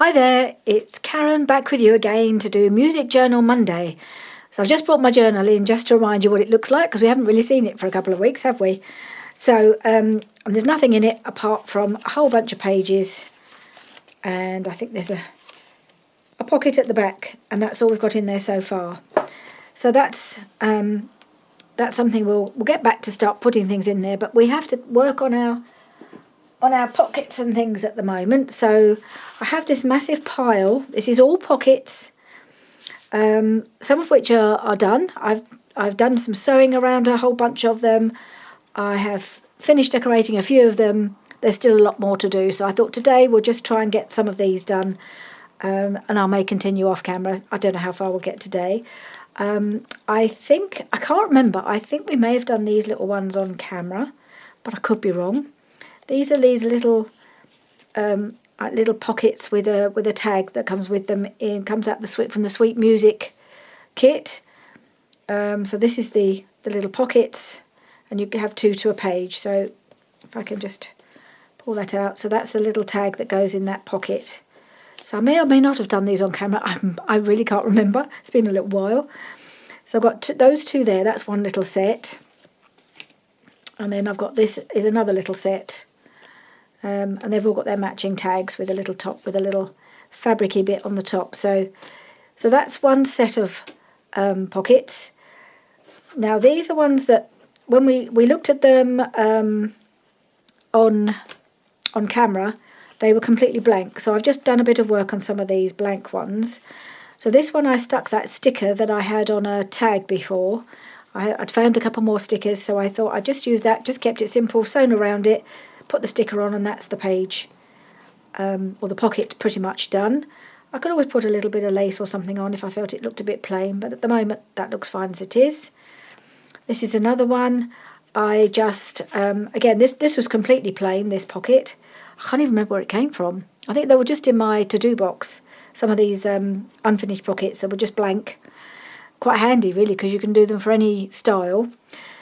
Hi there, it's Karen back with you again to do Music Journal Monday. So I've just brought my journal in just to remind you what it looks like because we haven't really seen it for a couple of weeks, have we? So there's nothing in it apart from a whole bunch of pages, and I think there's a pocket at the back, and that's all we've got in there so far. So that's something we'll get back to start putting things in there, but we have to work on our pockets and things at the moment. So I have this massive pile. This is all pockets, some of which are done. I've done some sewing around a whole bunch of them. I have finished decorating a few of them. There's still a lot more to do. So I thought today we'll just try and get some of these done, and I may continue off camera. I don't know how far we'll get today. I can't remember. I think we may have done these little ones on camera, but I could be wrong. These are these little pockets with a tag that comes with them. Comes out from the Sweet Music kit. So this is the little pockets, and you have 2 to a page. So if I can just pull that out, so that's the little tag that goes in that pocket. So I may or may not have done these on camera. I really can't remember. It's been a little while. So I've got those 2 there. That's one little set, and then I've got this is another little set. And they've all got their matching tags with a little top with a little fabricy bit on the top. So that's one set of pockets. Now these are ones that when we looked at them on camera, they were completely blank. So I've just done a bit of work on some of these blank ones. So this one I stuck that sticker that I had on a tag before. I'd found a couple more stickers, so I thought I'd just use that, just kept it simple, sewn around it, put the sticker on, and that's the page, or the pocket pretty much done. I could always put a little bit of lace or something on if I felt it looked a bit plain, but at the moment that looks fine as it is. This is another one. I just, again, this was completely plain, this pocket. I can't even remember where it came from. I think they were just in my to-do box, some of these unfinished pockets that were just blank. Quite handy, really, because you can do them for any style.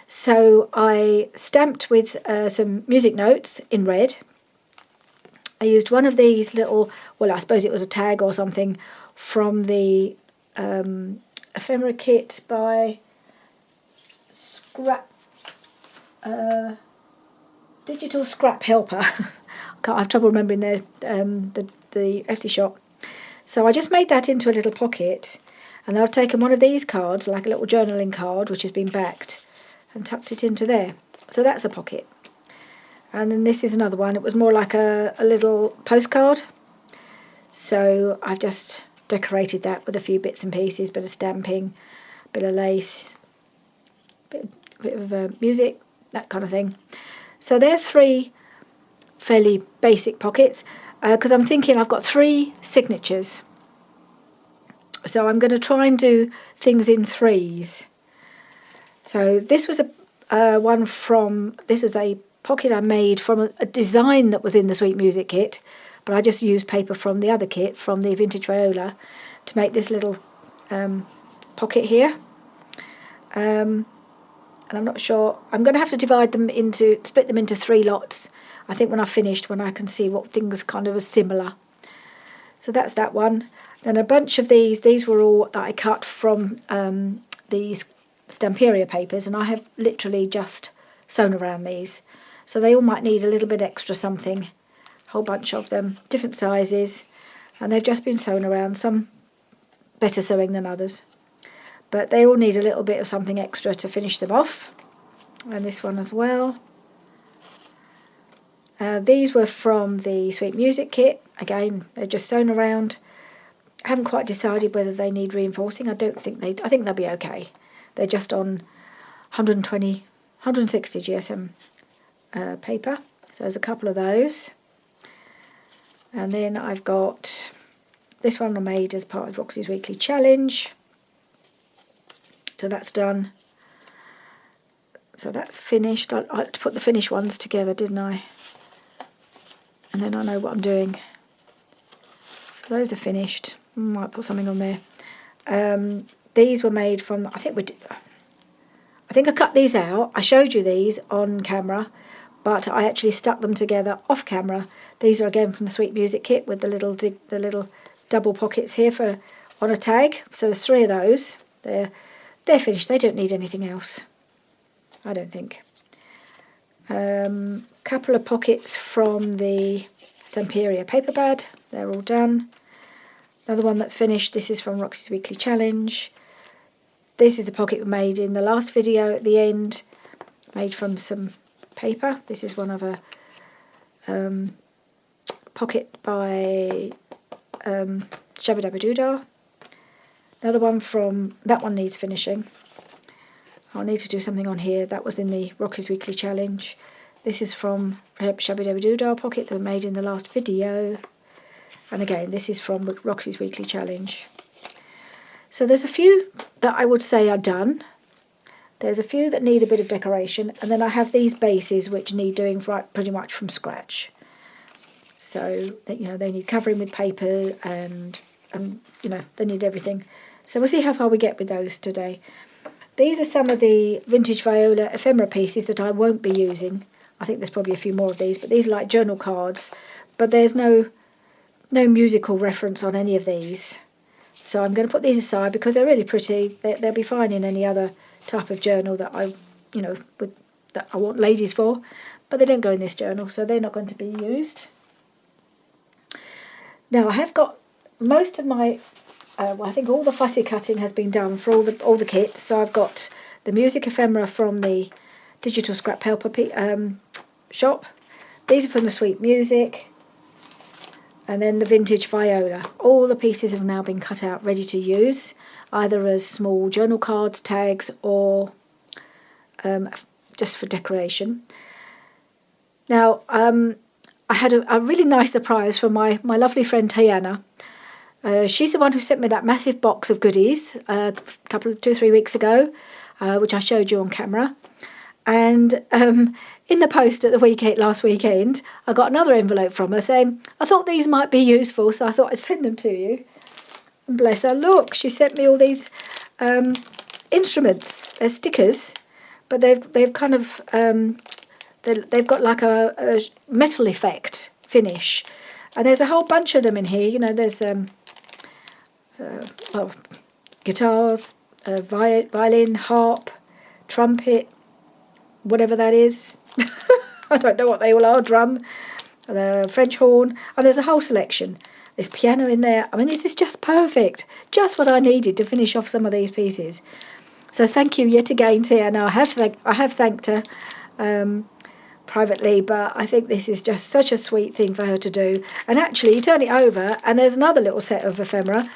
So I stamped with some music notes in red. I used one of these little, well, I suppose it was a tag or something from the ephemera kit by Digital Scrap Helper. I have trouble remembering the Etsy shop. So I just made that into a little pocket, and then I've taken one of these cards, like a little journaling card, which has been backed, and tucked it into there. So that's a pocket. And then this is another one. It was more like a little postcard. So I've just decorated that with a few bits and pieces, bit of stamping, bit of lace, bit of music, that kind of thing. So they're 3 fairly basic pockets, because I'm thinking I've got 3 signatures. So I'm going to try and do things in 3s. So this was this was a pocket I made from a design that was in the Sweet Music kit, but I just used paper from the other kit, from the Vintage Viola, to make this little pocket here. And I'm not sure, I'm going to have to split them into 3 lots, I think, when I've finished, when I can see what things kind of are similar. So that's that one. Then a bunch of these were all that I cut from these Stamperia papers, and I have literally just sewn around these. So they all might need a little bit extra something, a whole bunch of them, different sizes, and they've just been sewn around, some better sewing than others. But they all need a little bit of something extra to finish them off. And this one as well. These were from the Sweet Music kit. Again, they're just sewn around. I haven't quite decided whether they need reinforcing. I think they'll be okay. They're just on 160 GSM paper. So there's a couple of those. And then I've got this one I made as part of Roxy's Weekly Challenge. So that's done. So that's finished. I had to put the finished ones together, didn't I? And then I know what I'm doing. So those are finished. Might put something on there. These were made from, I think I cut these out. I showed you these on camera, but I actually stuck them together off camera. These are again from the Sweet Music kit with the little double pockets here for on a tag. So there's 3 of those. They're finished. They don't need anything else, I don't think. Couple of pockets from the Samperia paper pad. They're all done. Another one that's finished. This is from Roxy's Weekly Challenge. This is a pocket we made in the last video at the end, made from some paper. This is one of a pocket by Shabba Dabba Doodah. Another one from, that one needs finishing. I'll need to do something on here. That was in the Roxy's Weekly Challenge. This is from Shabba Dabba Doodah pocket that we made in the last video. And again, this is from Roxy's Weekly Challenge. So there's a few that I would say are done. There's a few that need a bit of decoration. And then I have these bases which need doing pretty much from scratch. So, you know, they need covering with paper and you know, they need everything. So we'll see how far we get with those today. These are some of the vintage Viola ephemera pieces that I won't be using. I think there's probably a few more of these, but these are like journal cards. But there's no musical reference on any of these. So I'm going to put these aside because they're really pretty. They'll be fine in any other type of journal that that I want ladies for. But they don't go in this journal, so they're not going to be used. Now I have got most of my, I think all the fussy cutting has been done for all the kits. So I've got the music ephemera from the Digital Scrap Helper shop. These are from the Sweet Music. And then the vintage Viola. All the pieces have now been cut out, ready to use, either as small journal cards, tags, or just for decoration. Now, I had a really nice surprise from my lovely friend Tayana. She's the one who sent me that massive box of goodies 2-3 weeks ago, which I showed you on camera. And in the post at the last weekend, I got another envelope from her saying, I thought these might be useful, so I thought I'd send them to you. And bless her, look, she sent me all these instruments, stickers, but they've kind of, they've got like a metal effect finish. And there's a whole bunch of them in here. You know, there's guitars, violin, harp, trumpet, whatever that is. I don't know what they all are. Drum, the French horn, and there's a whole selection. There's piano in there. I mean, this is just perfect. Just what I needed to finish off some of these pieces. So thank you yet again, Tia. Now I have thanked her privately, but I think this is just such a sweet thing for her to do. And actually, you turn it over, and there's another little set of ephemera,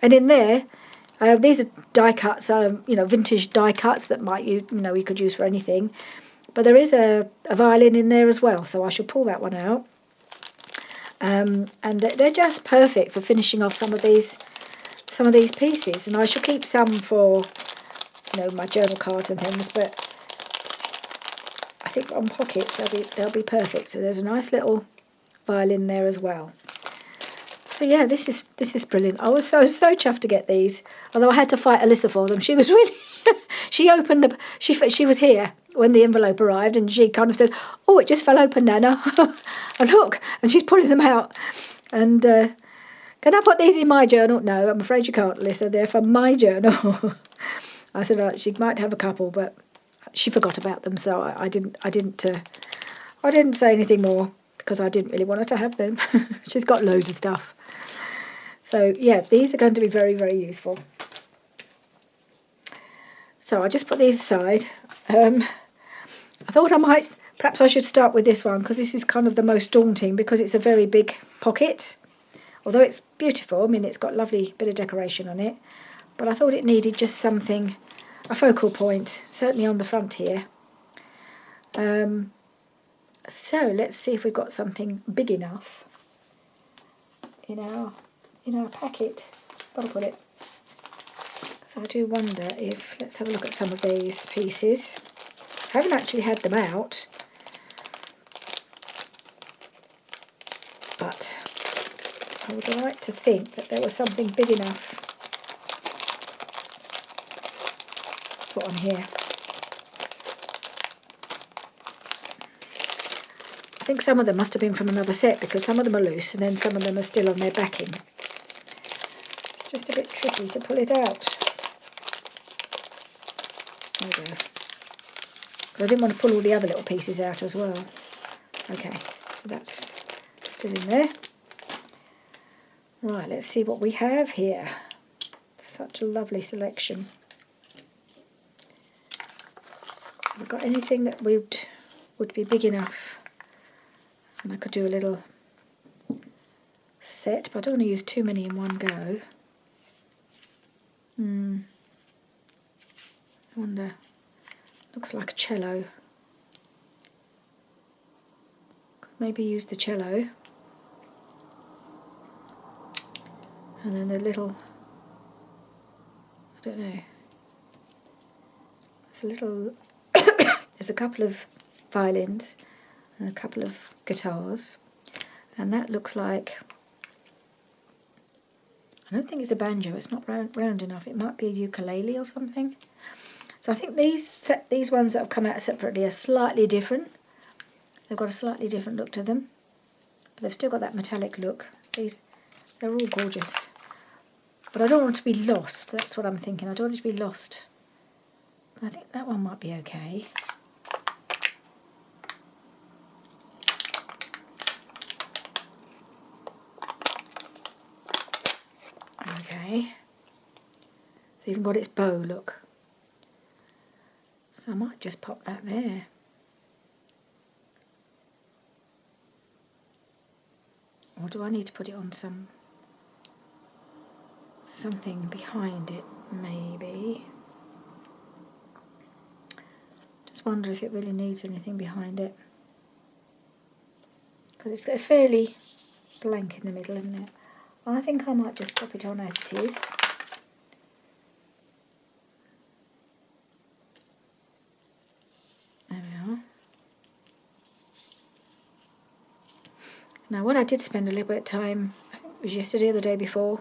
and in there, these are die cuts, vintage die cuts that you could use for anything. But there is a violin in there as well, so I shall pull that one out. And they're just perfect for finishing off some of these pieces. And I shall keep some for my journal cards and things. But I think on pockets they'll be perfect. So there's a nice little violin there as well. So yeah, this is brilliant. I was so chuffed to get these. Although I had to fight Alyssa for them. She was really she was here when the envelope arrived, and she kind of said, "Oh, it just fell open, Nana." And look, and she's pulling them out. And can I put these in my journal? No, I'm afraid you can't, Alyssa. They're from my journal. I said she might have a couple, but she forgot about them, so I didn't say anything more because I didn't really want her to have them. She's got loads of stuff. So yeah, these are going to be very, very useful. So I just put these aside. I thought perhaps I should start with this one because this is kind of the most daunting because it's a very big pocket. Although it's beautiful, I mean, it's got lovely bit of decoration on it. But I thought it needed just something, a focal point, certainly on the front here. So let's see if we've got something big enough in our packet. I'll put it. So I do wonder if, let's have a look at some of these pieces. I haven't actually had them out, but I would like to think that there was something big enough to put on here. think some of them must have been from another set because some of them are loose and then some of them are still on their backing. Just a bit tricky to pull it out. There we go. But I didn't want to pull all the other little pieces out as well. Okay, so that's still in there. Right, let's see what we have here. Such a lovely selection. Have we got anything that would be big enough? And I could do a little set, but I don't want to use too many in one go. I wonder. Looks like a cello. Could maybe use the cello. And then the little, I don't know. There's a little, there's a couple of violins and a couple of guitars. And that looks like, I don't think it's a banjo, it's not round enough. It might be a ukulele or something. So I think these ones that have come out separately are slightly different. They've got a slightly different look to them. But they've still got that metallic look. They're all gorgeous. But I don't want it to be lost, that's what I'm thinking. I don't want it to be lost. But I think that one might be okay. Okay. It's even got its bow, look. So I might just pop that there. Or do I need to put it on something behind it, maybe? Just wonder if it really needs anything behind it. Because it's fairly blank in the middle, isn't it? I think I might just pop it on as it is. There we are. Now what I did spend a little bit of time, I think it was yesterday or the day before,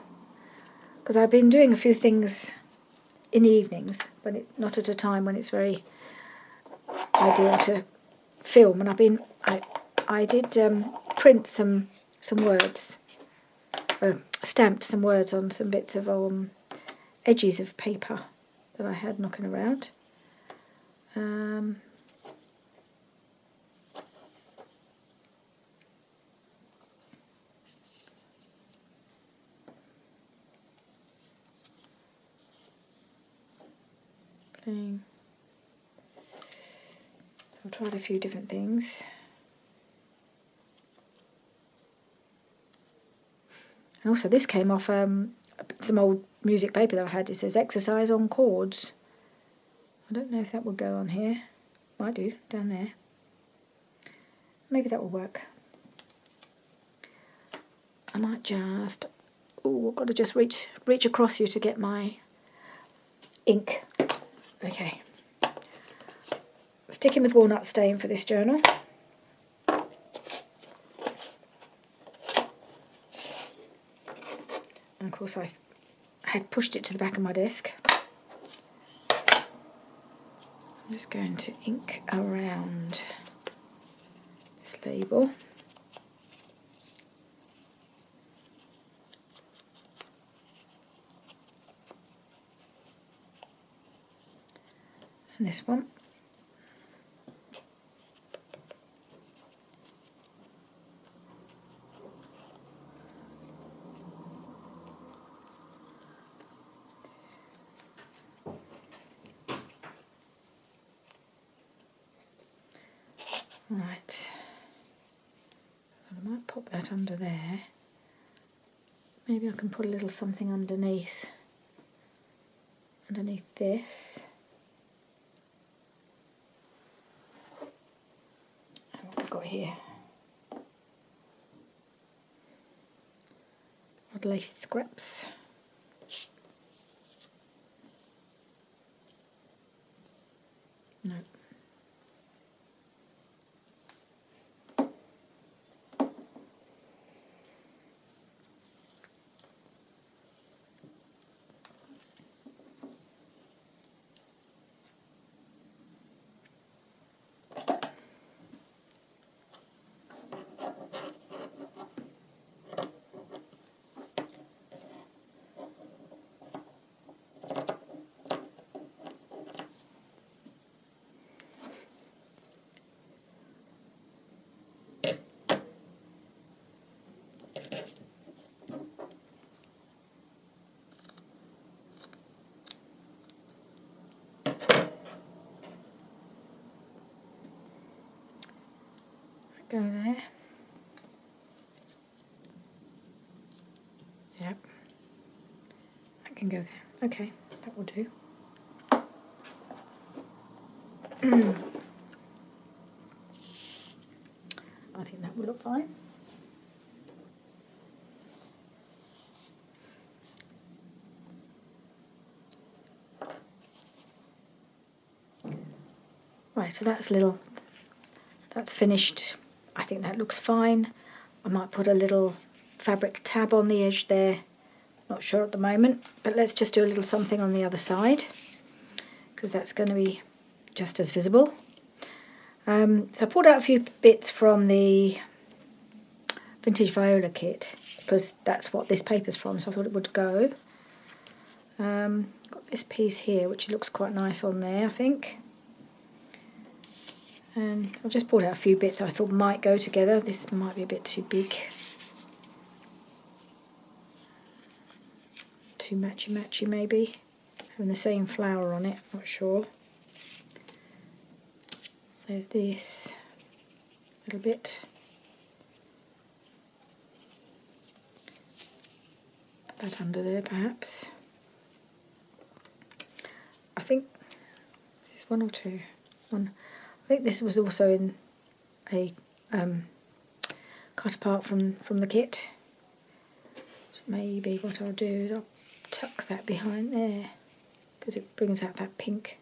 because I've been doing a few things in the evenings, but not at a time when it's very ideal to film. And I did print some words, stamped some words on some bits of edges of paper that I had knocking around. Playing. So I've tried a few different things. And also this came off some old music paper that I had. It says exercise on chords. I don't know if that will go on here. Might do, down there. Maybe that will work. I might just, I've got to just reach across you to get my ink. Okay. Sticking with walnut stain for this journal. And of course I had pushed it to the back of my desk. I'm just going to ink around this label. And this one. Right, I might pop that under there. Maybe I can put a little something underneath this. And what have we got here? Odd lace scraps. No. go there. Yep, that can go there. Okay, that will do. I think that will look fine. Right, so that's finished. I think that looks fine. I might put a little fabric tab on the edge there. Not sure at the moment, but let's just do a little something on the other side because that's going to be just as visible. So I pulled out a few bits from the Vintage Viola kit because that's what this paper's from, so I thought it would go. Got this piece here which looks quite nice on there, I think. And I've just pulled out a few bits that I thought might go together. This might be a bit too big. Too matchy-matchy maybe. Having the same flower on it, not sure. There's this little bit. Put that under there perhaps. I think, is this one or two? One. I think this was also in a cut apart from the kit. Maybe what I'll do is I'll tuck that behind there because it brings out that pink.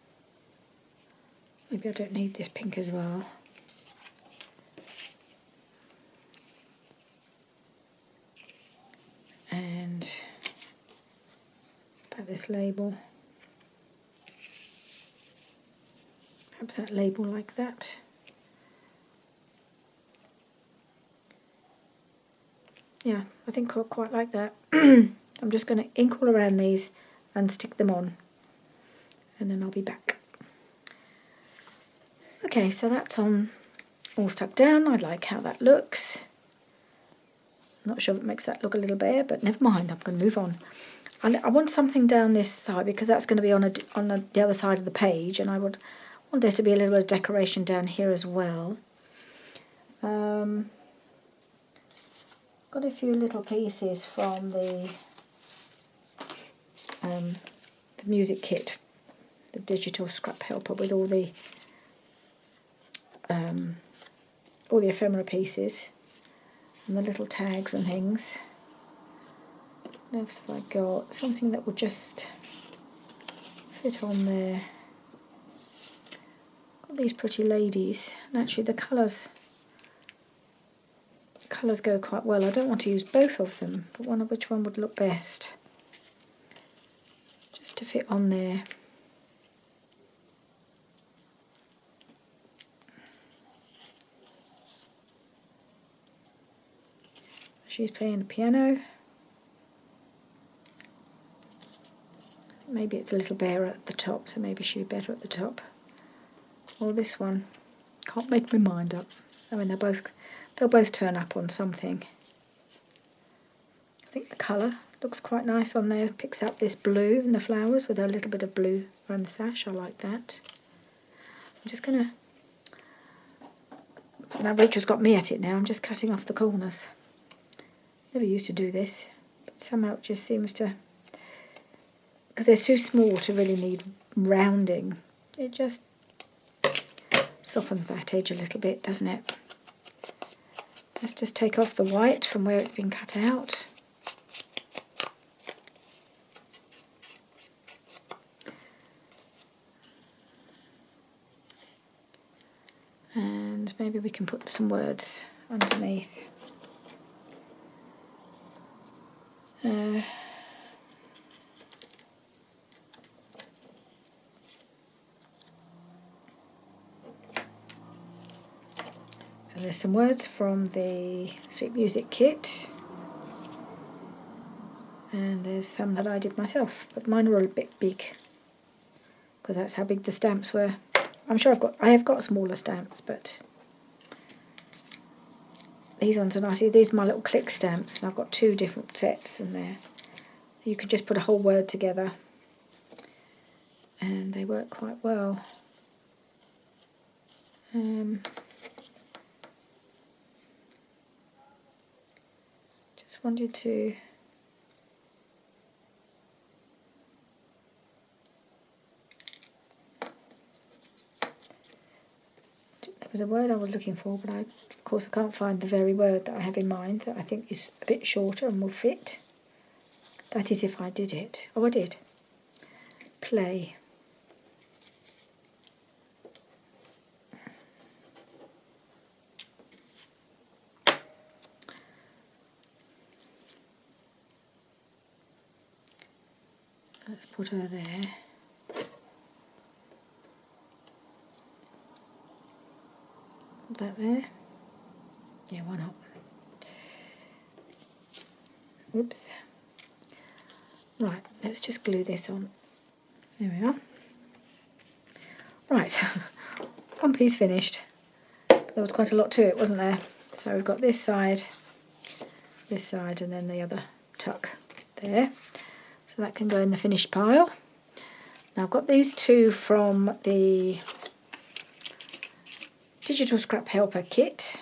Maybe I don't need this pink as well. And about this label. Perhaps that label like that. Yeah, I think I'll quite like that. I'm just going to ink all around these and stick them on. And then I'll be back. Okay, so that's on all stuck down. I like how that looks. I'm not sure if it makes that look a little bare, but never mind, I'm going to move on. I want something down this side because that's going to be on the other side of the page, and I would want there to be a little bit of decoration down here as well. Got a few little pieces from the music kit, the digital scrap helper with all the ephemera pieces and the little tags and things. What else have I got? Something that will just fit on there. Got these pretty ladies, and actually the colours go quite well. I don't want to use both of them, but wonder which one would look best. Just to fit on there. She's playing the piano. Maybe it's a little bare at the top, so maybe she'd be better at the top. Or this one. Can't make my mind up. I mean, they'll both turn up on something. I think the colour looks quite nice on there. Picks up this blue in the flowers with a little bit of blue around the sash. I like that. I'm just going to... Now Rachel's got me at it now. I'm just cutting off the corners. Never used to do this, but somehow it just seems to... Because they're too small to really need rounding. It just softens that edge a little bit, doesn't it? Let's just take off the white from where it's been cut out. And maybe we can put some words underneath. So there's some words from the Sweet Music kit, and there's some that I did myself, but mine are a bit big because that's how big the stamps were. I'm sure I have got smaller stamps, but these ones are nice. These are my little click stamps, and I've got 2 different sets in there. You could just put a whole word together, and they work quite well. Just wanted to there was a word I was looking for, but of course I can't find the very word that I have in mind that I think is a bit shorter and will fit. That is if I did it. Oh, I did. Play. Let's put her there. Put that there. Yeah, why not? Oops. Right, let's just glue this on. There we are. Right, one piece finished. There was quite a lot to it, wasn't there? So we've got this side, and then the other tuck there. So that can go in the finished pile. Now I've got these two from the Digital Scrap Helper kit.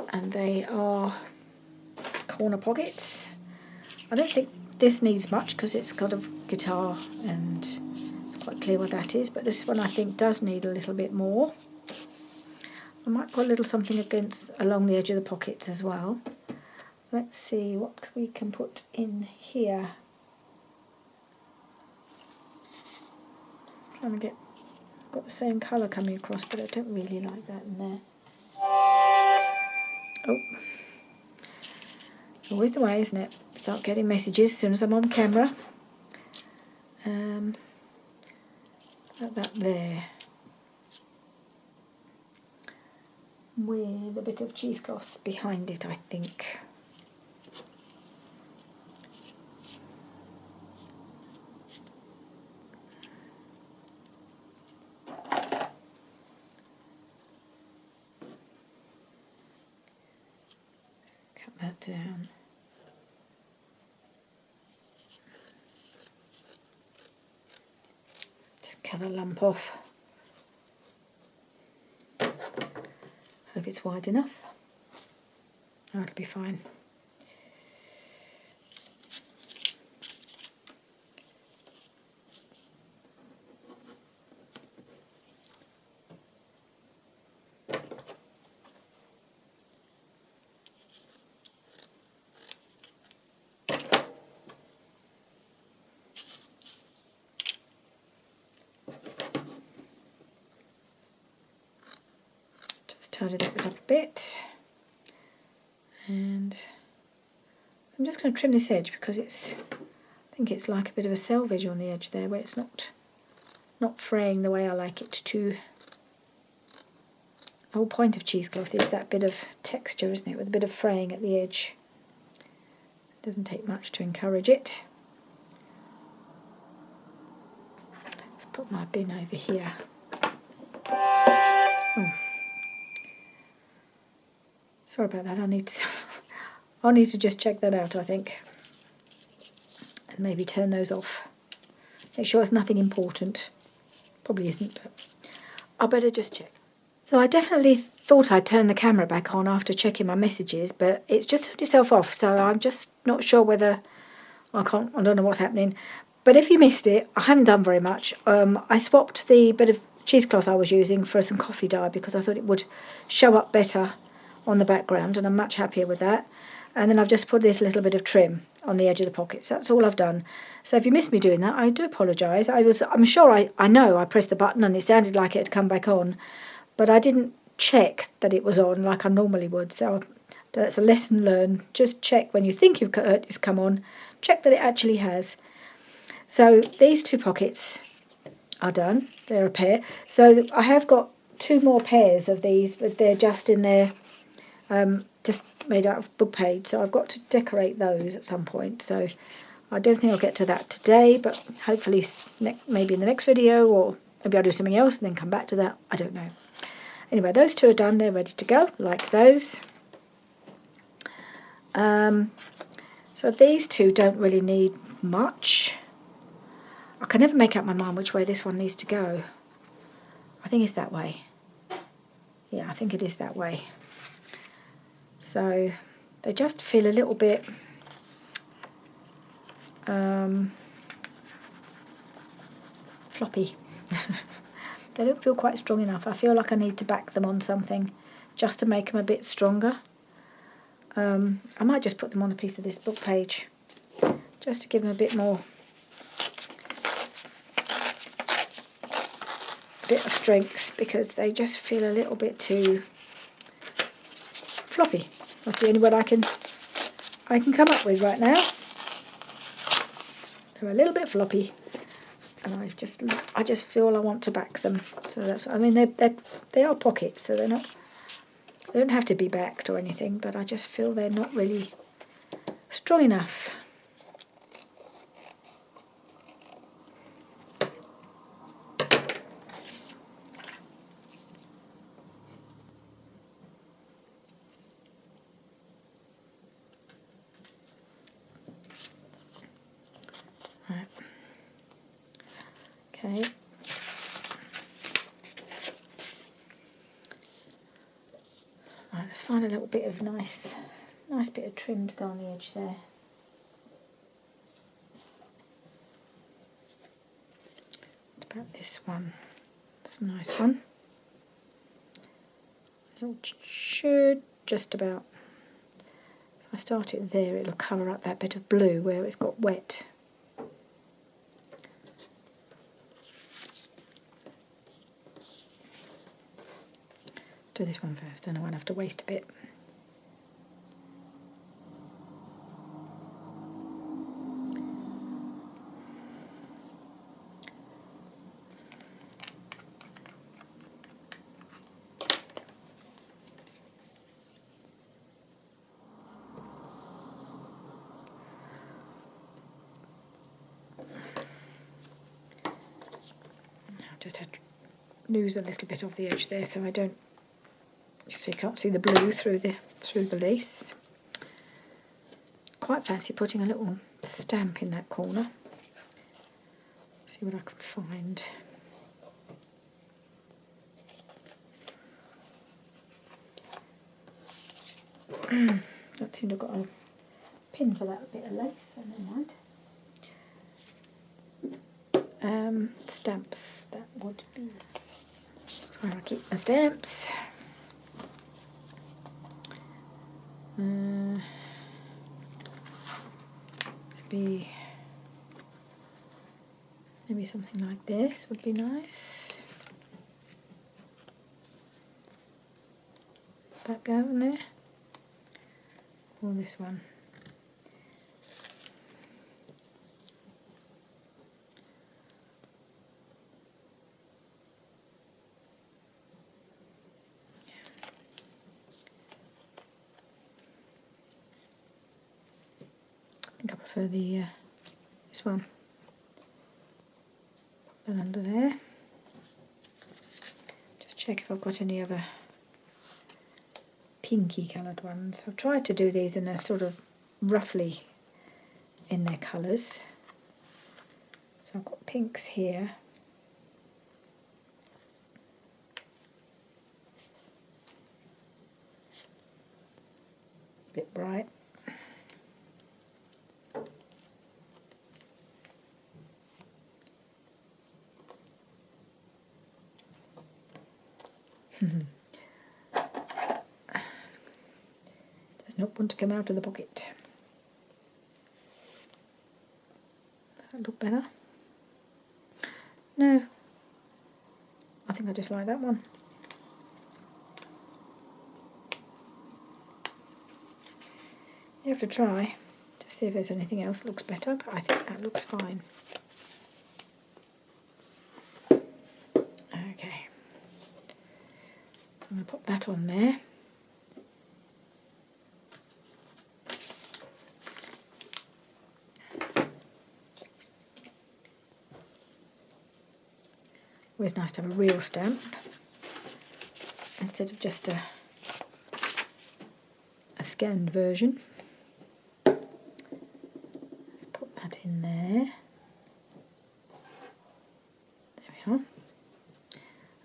And they are corner pockets. I don't think this needs much because it's got a guitar and it's quite clear what that is, but this one I think does need a little bit more. I might put a little something along the edge of the pockets as well. Let's see what we can put in here. Trying to get, got the same colour coming across, but I don't really like that in there. Oh, it's always the way, isn't it? Start getting messages as soon as I'm on camera. Like that there. With a bit of cheesecloth behind it, I think. Cut that down. Just cut a lump off. Hope it's wide enough. Oh, it'll be fine. Tidy that bit up a bit, and I'm just going to trim this edge because I think it's like a bit of a selvage on the edge there where it's not fraying the way I like it to. The whole point of cheesecloth is that bit of texture, isn't it, with a bit of fraying at the edge. It doesn't take much to encourage it. Let's put my bin over here. Oh. Sorry about that, I'll need to just check that out, I think. And maybe turn those off. Make sure it's nothing important. Probably isn't, but I'll better just check. So I definitely thought I'd turn the camera back on after checking my messages, but it's just turned itself off, so I'm just not sure whether... I don't know what's happening. But if you missed it, I haven't done very much. I swapped the bit of cheesecloth I was using for some coffee dye because I thought it would show up better on the background, and I'm much happier with that. And then I've just put this little bit of trim on the edge of the pockets. That's all I've done. So if you missed me doing that, I do apologise. I'm sure I know I pressed the button and it sounded like it had come back on, but I didn't check that it was on like I normally would. So that's a lesson learned. Just check when you think it's come on. Check that it actually has. So these two pockets are done. They're a pair. So I have got two more pairs of these, but they're just in there. Just made out of book page, so I've got to decorate those at some point, so I don't think I'll get to that today, but hopefully maybe in the next video, or maybe I'll do something else and then come back to that. I don't know. Anyway, those two are done. They're ready to go, like those. So these two don't really need much. I can never make up my mind which way this one needs to go. I think it's that way. Yeah, I think it is that way. So they just feel a little bit floppy. They don't feel quite strong enough. I feel like I need to back them on something just to make them a bit stronger. I might just put them on a piece of this book page just to give them a bit of strength, because they just feel a little bit too floppy. That's the only word I can come up with right now. They're a little bit floppy, and I just feel I want to back them. So that's, I mean, they are pockets, so they don't have to be backed or anything, but I just feel they're not really strong enough. Right. Okay. Right, let's find a little bit of nice bit of trim to go on the edge there. What about this one? It's a nice one. It should just about, if I start it there, it'll cover up that bit of blue where it's got wet. Do this one first, then I won't have to waste a bit. I've just had to lose a little bit of the edge there, so I don't, so you can't see the blue through the lace. Quite fancy putting a little stamp in that corner. See what I can find. Don't seem to have got a pin for that bit of lace, so never mind. Stamps, that would be where I keep my stamps. Be maybe something like this would be nice. That go in there, or this one. I think I prefer the this one. Put that under there. Just check if I've got any other pinky coloured ones. I've tried to do these in a sort of roughly in their colours. So I've got pinks here. A bit bright. Does not want to come out of the pocket. That look better? No. I think I just like that one. You have to try to see if there's anything else that looks better, but I think that looks fine. Okay. I'm going to pop that on there. Always nice to have a real stamp instead of just a scanned version. Let's put that in there. There we are.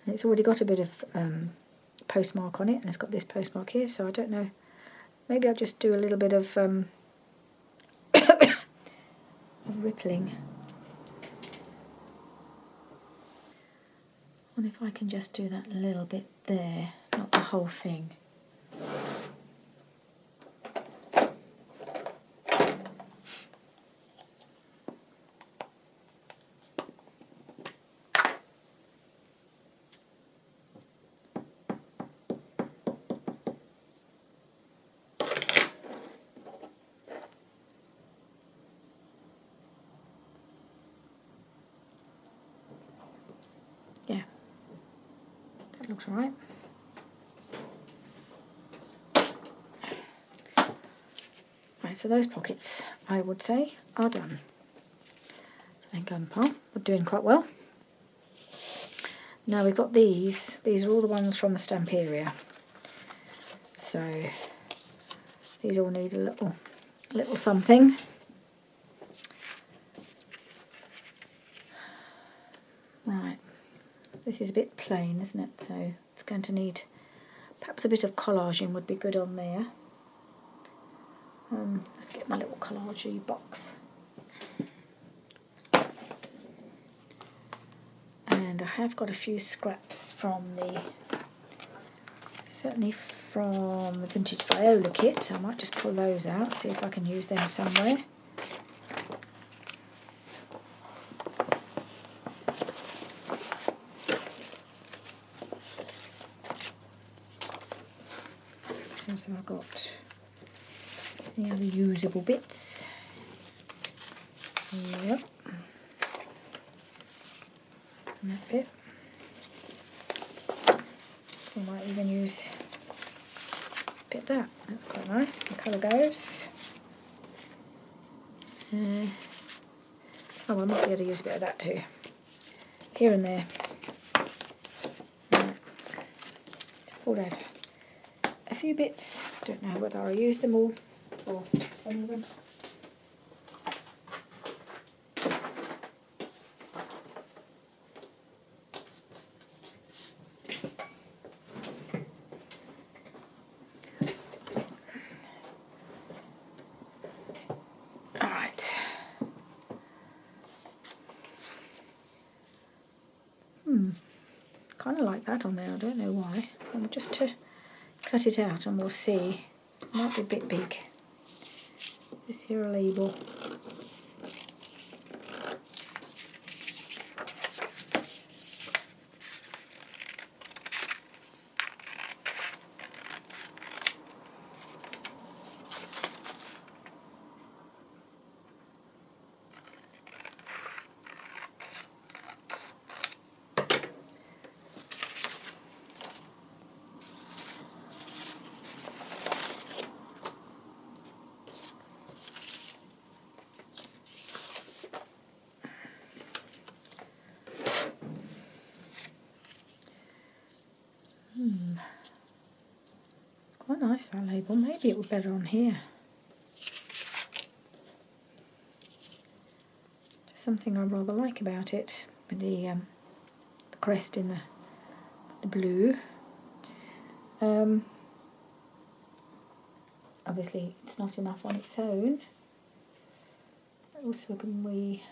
And it's already got a bit of postmark on it, and it's got this postmark here, so I don't know Maybe I'll just do a little bit of rippling. I wonder if I can just do that little bit there, not the whole thing. Yeah, that looks all right. Right, so those pockets, I would say, are done. And gun palm, we're doing quite well. Now we've got these. These are all the ones from the Stamperia. So these all need a little something. Right, this is a bit plain, isn't it? So it's going to need perhaps a bit of collaging would be good on there. Let's get my little collage box. And I have got a few scraps from certainly from the Vintage Viola kit, so I might just pull those out, see if I can use them somewhere. So I've got any other usable bits. Yep. And that bit. We might even use a bit of that. That's quite nice. The colour goes. Oh, I might be able to use a bit of that too. Here and there. Right. Just pulled out a few bits. Don't know whether I'll use them all or any of them. Alright. Kind of like that on there, I don't know why. I'm just to cut it out and we'll see. It might be a bit big. This here a label. It's quite nice, that label. Maybe it would be better on here. Just something I rather like about it, with the crest in the blue. Obviously it's not enough on its own. Also can we...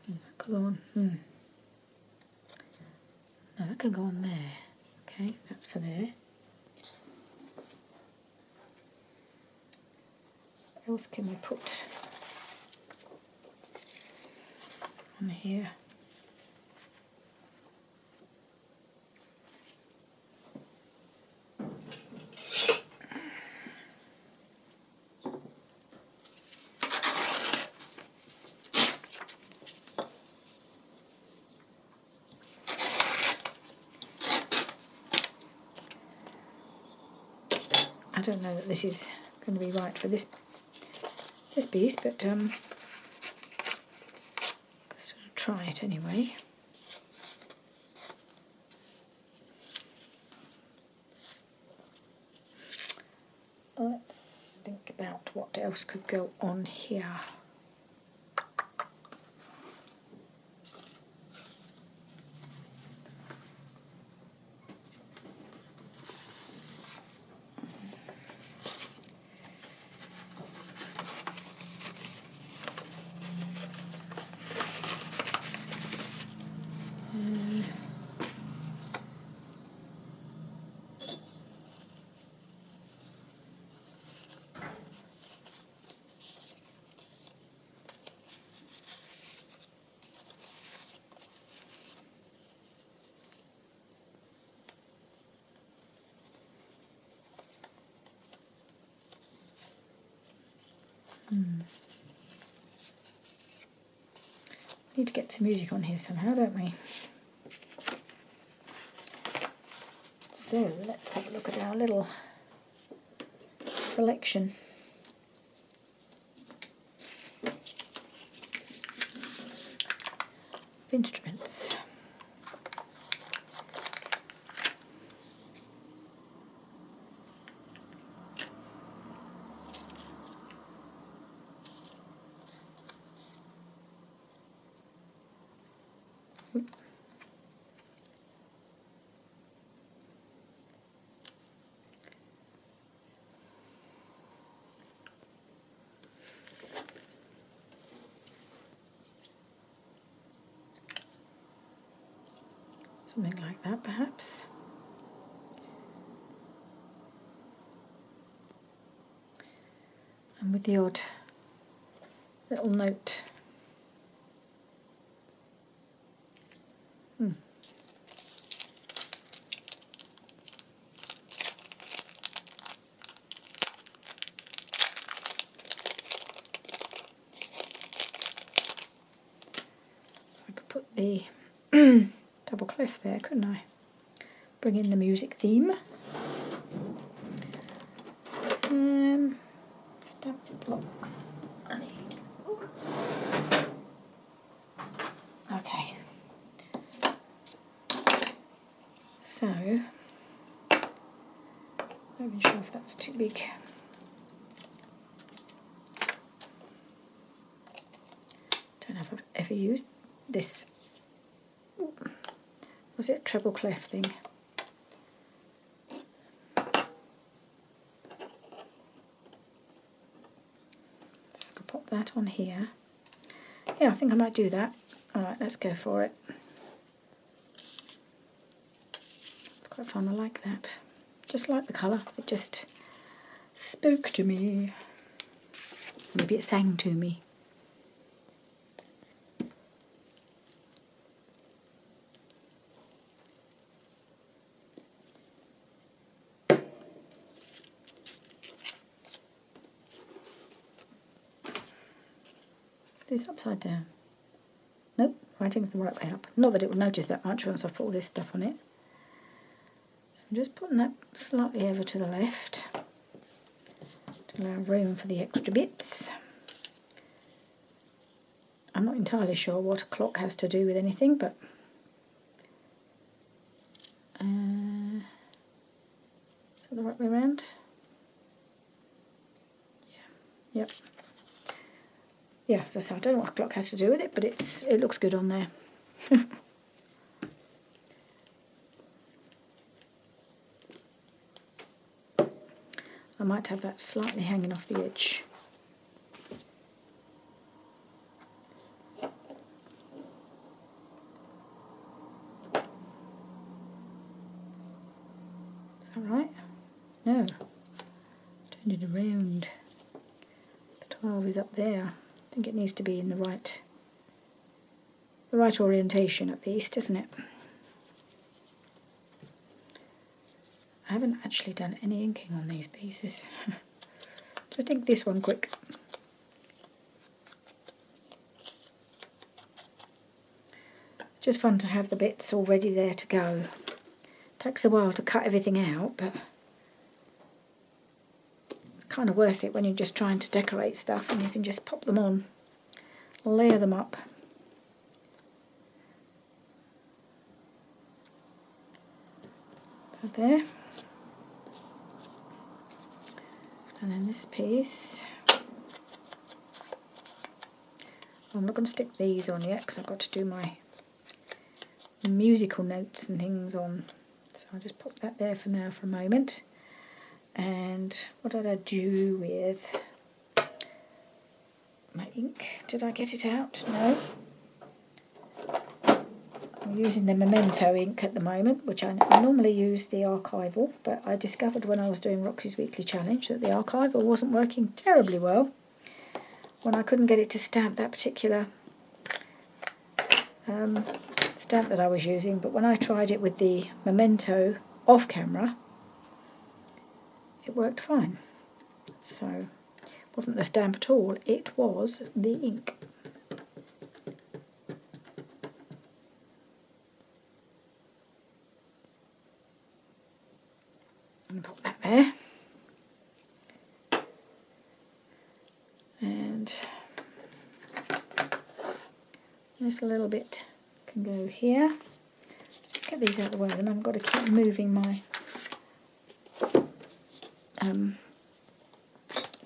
that could go on... No, that can go on there. Okay, that's for there. What else can we put on here? I don't know that this is going to be right for this piece, but let's try it anyway. Let's think about what else could go on here. Need to get some music on here somehow, don't we? So let's have a look at our little selection. Of instruments. Something like that, perhaps. And with the odd little note. I could put the double clef there, couldn't I? Bring in the music theme. Stamp blocks. I need. Okay. So, not even sure if that's too big. Don't know if I've ever used this. Was it a treble clef thing? So I could pop that on here. Yeah, I think I might do that. Alright, let's go for it. It's quite fun, I like that. Just like the colour, it just spoke to me. Maybe it sang to me. Is this upside down? Nope, writing's the right way up. Not that it would notice that much once I've put all this stuff on it. So I'm just putting that slightly over to the left to allow room for the extra bits. I'm not entirely sure what a clock has to do with anything, but is that the right way around? Yeah. Yep. Yeah, so I don't know what a clock has to do with it, but it looks good on there. I might have that slightly hanging off the edge. Is that right? No. Turn it around. The 12 is up there. I think it needs to be in the right orientation at least, isn't it? I haven't actually done any inking on these pieces. Just ink this one quick. It's just fun to have the bits already there to go. It takes a while to cut everything out, but it's kind of worth it when you're just trying to decorate stuff and you can just pop them on, layer them up. So there. And then this piece, I'm not going to stick these on yet because I've got to do my musical notes and things on. So I'll just pop that there for now for a moment. And what did I do with my ink? Did I get it out? No. I'm using the Memento ink at the moment, which I normally use the Archival, but I discovered when I was doing Roxy's Weekly Challenge that the Archival wasn't working terribly well when I couldn't get it to stamp that particular stamp that I was using. But when I tried it with the Memento off camera, it worked fine. So wasn't the stamp at all, it was the ink. And pop that there. And this little bit can go here. Let's just get these out of the way, and I've got to keep moving my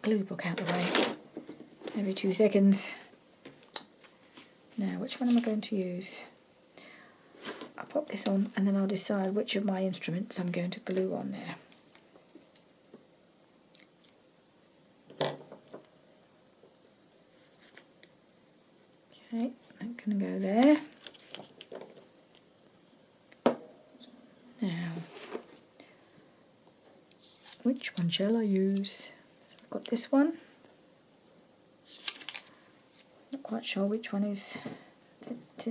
glue book out of the way every 2 seconds. Now, which one am I going to use? I'll pop this on and then I'll decide which of my instruments I'm going to glue on there. Okay, I'm going to go there. Now, which one shall I use? So I've got this one. Not quite sure which one is.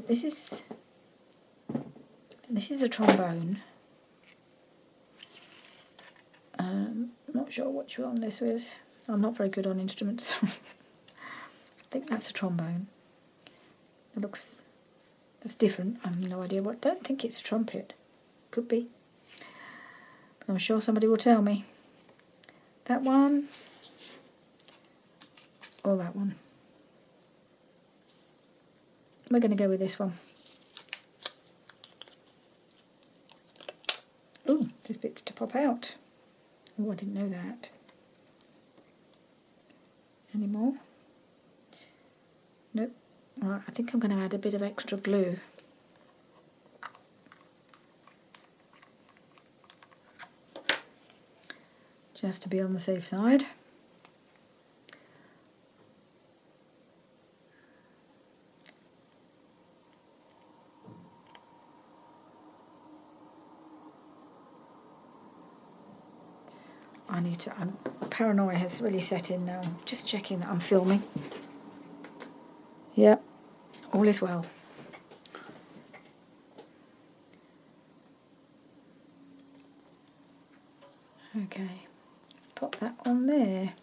This is a trombone. Not sure which one this is. I'm not very good on instruments. I think that's a trombone. That's different. I have no idea what. Don't think it's a trumpet. Could be. But I'm sure somebody will tell me. That one or that one. We're going to go with this one. Ooh, there's bits to pop out. Oh, I didn't know that. Any more? Nope. Right, I think I'm going to add a bit of extra glue. Just to be on the safe side. Paranoia has really set in now. Just checking that I'm filming. Yep, all is well. Okay, pop that on there,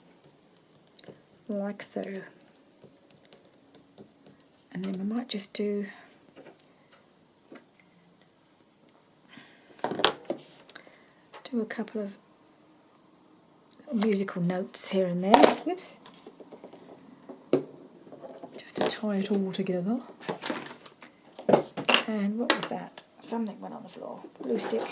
like so. And then we might just do a couple of musical notes here and there. Whoops. Just to tie it all together. And what was that? Something went on the floor. Glue stick.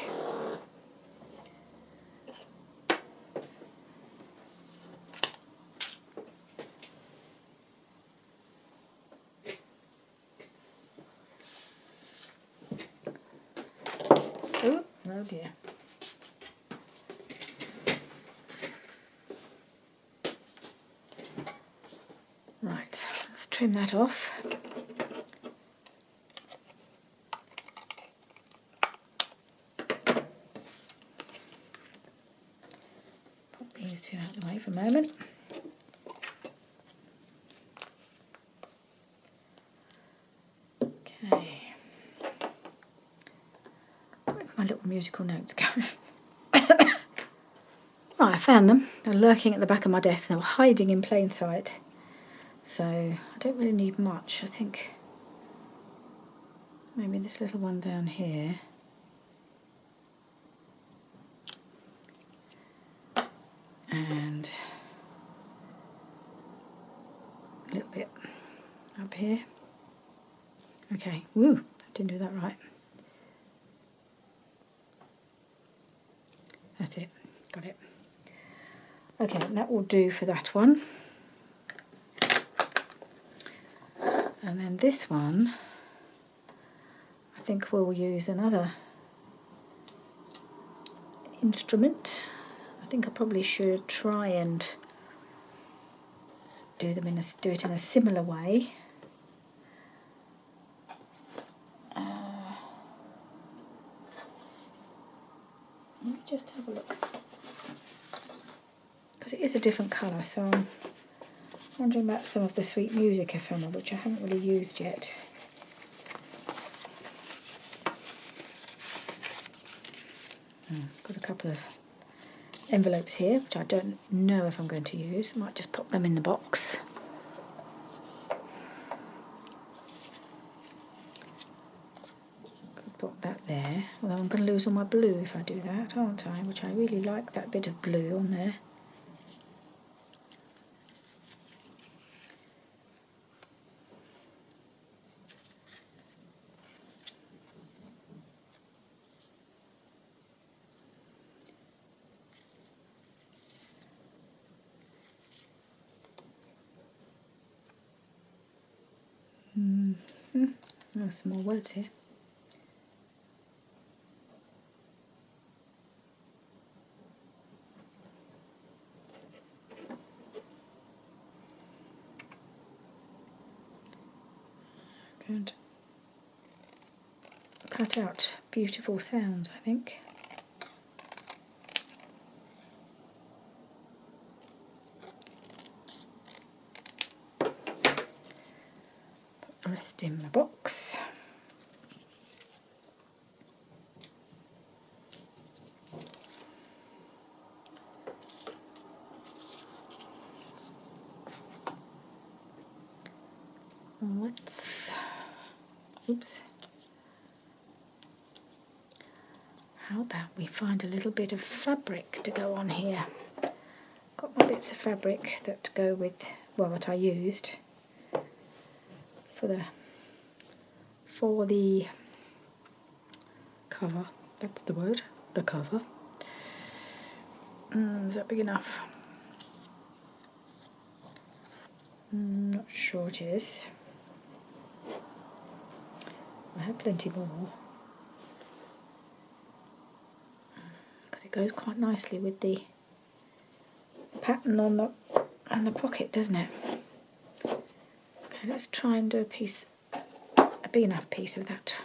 Oh dear. Right, let's trim that off. Pop these two out of the way for a moment. Okay. Where'd my little musical notes go? Right, I found them. They're lurking at the back of my desk. They were hiding in plain sight. So I don't really need much. I think maybe this little one down here. And a little bit up here. Okay, woo, I didn't do that right. That's it, got it. Okay, that will do for that one. And then this one, I think we'll use another instrument. I think I probably should try and do it in a similar way. Let me just have a look, because it is a different colour, so I'm wondering about some of the Sweet Music ephemera, which I haven't really used yet. Got a couple of envelopes here, which I don't know if I'm going to use. I might just pop them in the box. Could put that there, although I'm going to lose all my blue if I do that, aren't I? Which I really like that bit of blue on there. Oh, some more words here. Good. Cut out beautiful sounds, I think. Put the rest in my box. Let's, oops. How about we find a little bit of fabric to go on here? Got my bits of fabric that go with, well, that I used for the cover. That's the word, the cover. Is that big enough? Not sure it is. I have plenty more. Because it goes quite nicely with the pattern on the pocket, doesn't it? Okay, let's try and do a big enough piece of that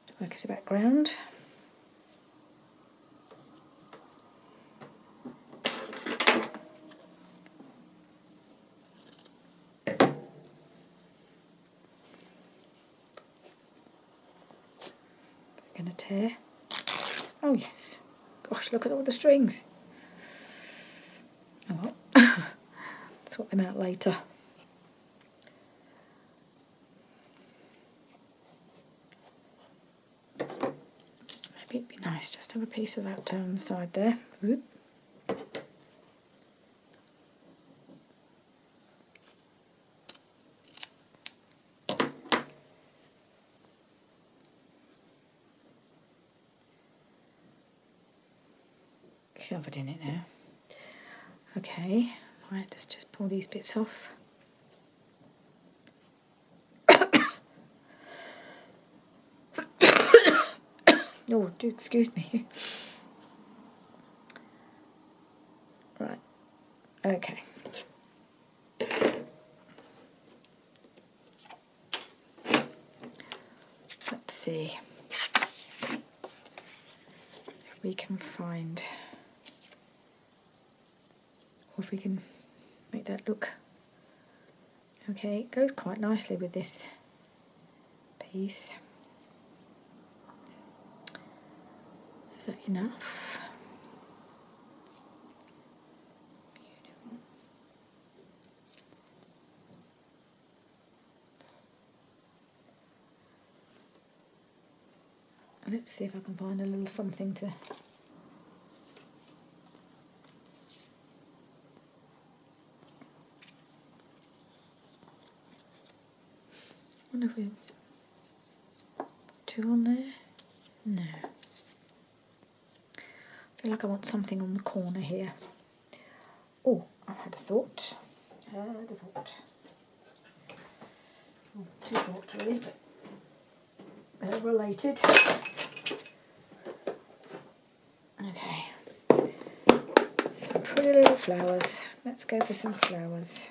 to work as a background. Going to tear. Oh yes. Gosh, look at all the strings. Oh well. Sort them out later. Maybe it'd be nice just to have a piece of that down the side there. Oop. Covered in it now. Okay, right, let's just pull these bits off. Oh, do excuse me. Right, okay. Let's see if we can find, or if we can make that look okay. It goes quite nicely with this piece. Is that enough? Beautiful. Let's see if I can find a little something to wonder if we put two on there? No. I feel like I want something on the corner here. Oh, I had a thought. Oh, two thoughts really, but they're related. Okay. Some pretty little flowers. Let's go for some flowers.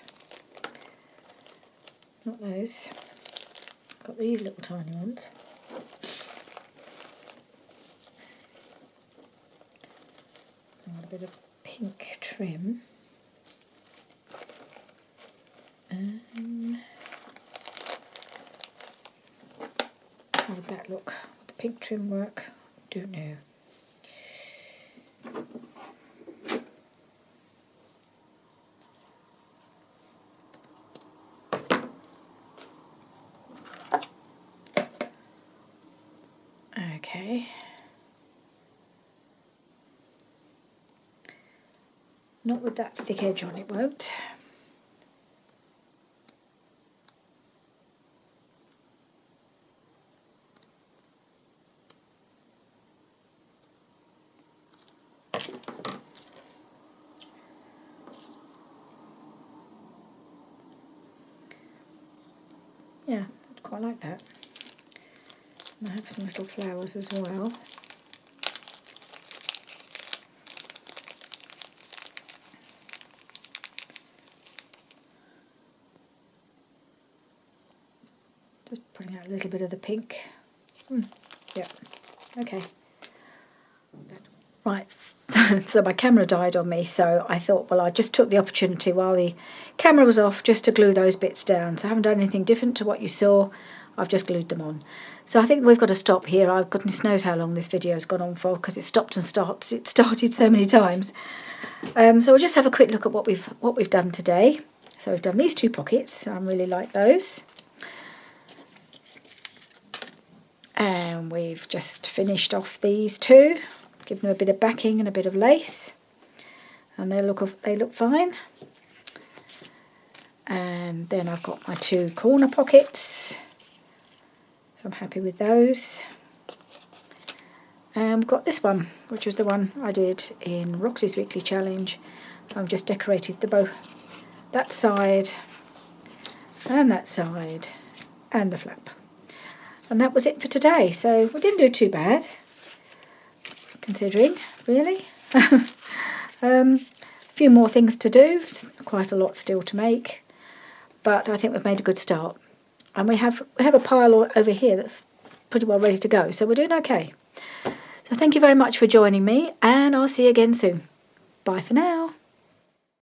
Not those. Got these little tiny ones. A bit of pink trim. How would that look? Would the pink trim work? Don't know. Okay. Not with that thick edge on, it won't. Yeah, I'd quite like that. And I have some little flowers as well. Just putting out a little bit of the pink. Yeah, okay. Right, so my camera died on me, so I thought, well, I just took the opportunity while the camera was off just to glue those bits down. So I haven't done anything different to what you saw. I've just glued them on. So I think we've got to stop here. Goodness knows how long this video has gone on for, because it stopped and starts. It started so many times. So we'll just have a quick look at what we've done today. So we've done these two pockets. I really like those. And we've just finished off these two. Give them a bit of backing and a bit of lace, and they look fine. And then I've got my two corner pockets, so I'm happy with those. And we've got this one, which was the one I did in Roxy's weekly challenge. I've just decorated that side and that side and the flap, and that was it for today. So we didn't do too bad, considering, really. A few more things to do, quite a lot still to make, but I think we've made a good start. And we have a pile over here that's pretty well ready to go, so we're doing okay. So thank you very much for joining me, and I'll see you again soon. Bye for now.